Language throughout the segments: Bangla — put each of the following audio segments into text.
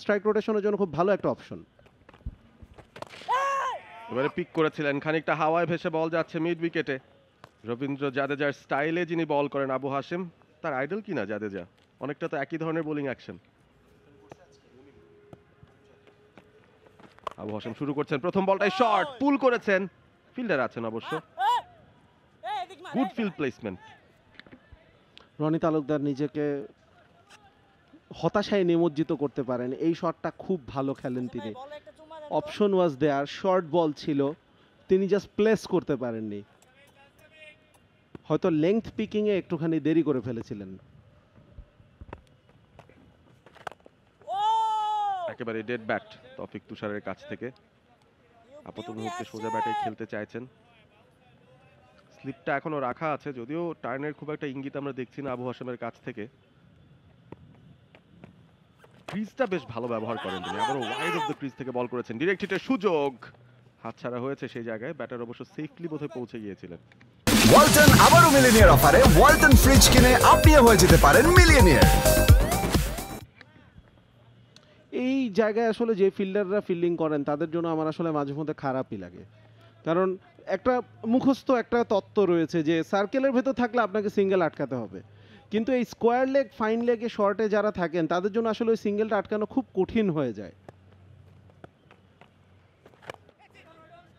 স্ট্রাইক রোটেশনের জন্য খুব ভালো একটা অপশন। এবারে পিক করেছিলেন, খানিকটা হাওয়ায় ভেসে বল যাচ্ছে মিড উইকেটে। রবীন্দ্র জাদেজার স্টাইলে যিনি বল করেন আবু হাশেম, তার আইডল কিনা জাদেজা, অনেকটা তো একই ধরনের বোলিং অ্যাকশন। আবু হাশেম শুরু করছেন, প্রথম বলটাই শর্ট, পুল করেছেন, ফিল্ডার আছেন অবশ্য, good field placement. Rony Talukdar নিজেকে হতাশায় নিমজ্জিত করতে পারেন, এই শটটা খুব ভালো খেলেন তিনি। অপশন ওয়াজ দেয়ার, শর্ট বল ছিল, তিনি জাস্ট প্লেস করতে পারেননি, হয়তো লেংথ পিকিং এ একটুখানি দেরি করে ফেলেছিলেন। একেবারে ডেড ব্যাট তৌফিক তুষারের কাছ থেকে, আপাতত মুহূর্তে সোজা ব্যাটে খেলতে চাইছেন। স্লিপটা এখনো রাখা আছে, যদিও টার্নের খুব একটা ইঙ্গিত আমরা দেখছি না আবু হাশেমের কাছ থেকে। ক্রিজটা বেশ ভালো ব্যবহার করেন তিনি, আবারও ওয়াইড অফ দ্য ক্রিজ থেকে বল করেছেন, ডিরেক্ট হিটের সুযোগ হাতছাড়া হয়েছে সেই জায়গায়, ব্যাটার অবশ্য সেফলি বোধহয় পৌঁছে গিয়েছিলেন। ওয়ালটন আবারও মিলিয়নিয়ার অফারে ওয়ালটন ফ্রিজ কিনে আপনিও হয়ে যেতে পারেন মিলিয়নিয়ার। এই জায়গায় আসলে যে ফিল্ডাররা ফিল্ডিং করেন তাদের জন্য আমার আসলে মাঝে মধ্যে খারাপই লাগে, কারণ একটা মুখস্থ একটা তত্ত্ব রয়েছে যে সার্কেলের ভেতর থাকলে আপনাকে সিঙ্গেল আটকাতে হবে, কিন্তু এই স্কোয়ার লেগ ফাইন লেগে শর্টে যারা থাকেন তাদের জন্য আসলে ওই সিঙ্গেলটা আটকানো খুব কঠিন হয়ে যায়।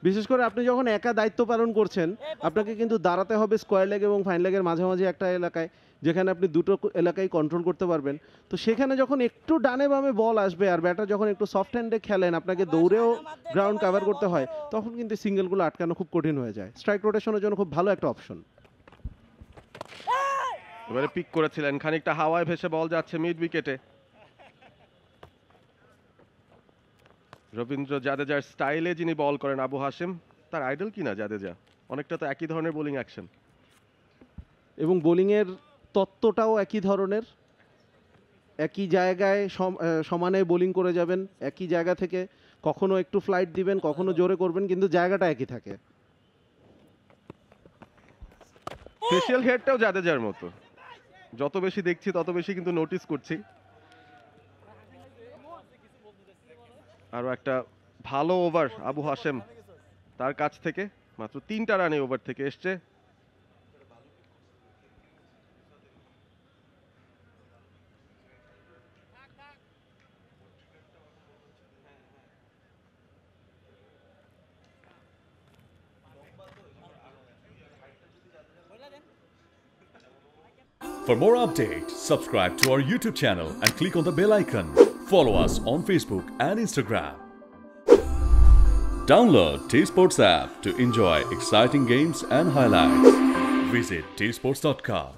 বিশেষ করে আপনি যখন একা দায়িত্ব পালন করছেন, আপনাকে কিন্তু দাঁড়াতে হবে স্কোয়ার লেগ এবং ফাইন লেগের মাঝামাঝি একটা এলাকায়, যেখানে আপনি দুটো এলাকায় কন্ট্রোল করতে পারবেন। তো সেখানে যখন একটু ডানে বামে বল আসবে আর ব্যাটার যখন একটু সফট হ্যান্ডে খেলেন, আপনাকে দৌড়েও গ্রাউন্ড কভার করতে হয়, তখন কিন্তু সিঙ্গেলগুলো আটকানো খুব কঠিন হয়ে যায়। স্ট্রাইক রোটেশনের জন্য খুব ভালো একটা অপশন। এবারে পিক করেছিলেন, খানিকটা হাওয়ায় ভেসে বল যাচ্ছে মিড উইকেটে। রবীন্দ্র জাদেজার স্টাইলে যিনি বল করেন আবু হাশেম, তার আইডল কিনা জাদেজা, অনেকটা তো একই ধরনের বোলিং অ্যাকশন এবং বোলিংয়ের তত্ত্বটাও একই ধরনের, একই জায়গায় সমানে বোলিং করে যাবেন, একই জায়গা থেকে কখনো একটু ফ্লাইট দিবেন, কখনো জোরে করবেন, কিন্তু জায়গাটা একই থাকে। ফেশিয়াল হেডটাও জাদেজার মতো, যত বেশি দেখছি তত বেশি কিন্তু নোটিস করছি। আরো একটা ভালো ওভার আবু হাশেম তার কাছ থেকে, মাত্র 3টা রানে ওভার থেকে এসছে। For more updates, subscribe to our YouTube channel and click on the bell icon. Follow us on Facebook and Instagram. Download T-Sports app to enjoy exciting games and highlights. Visit tsports.com.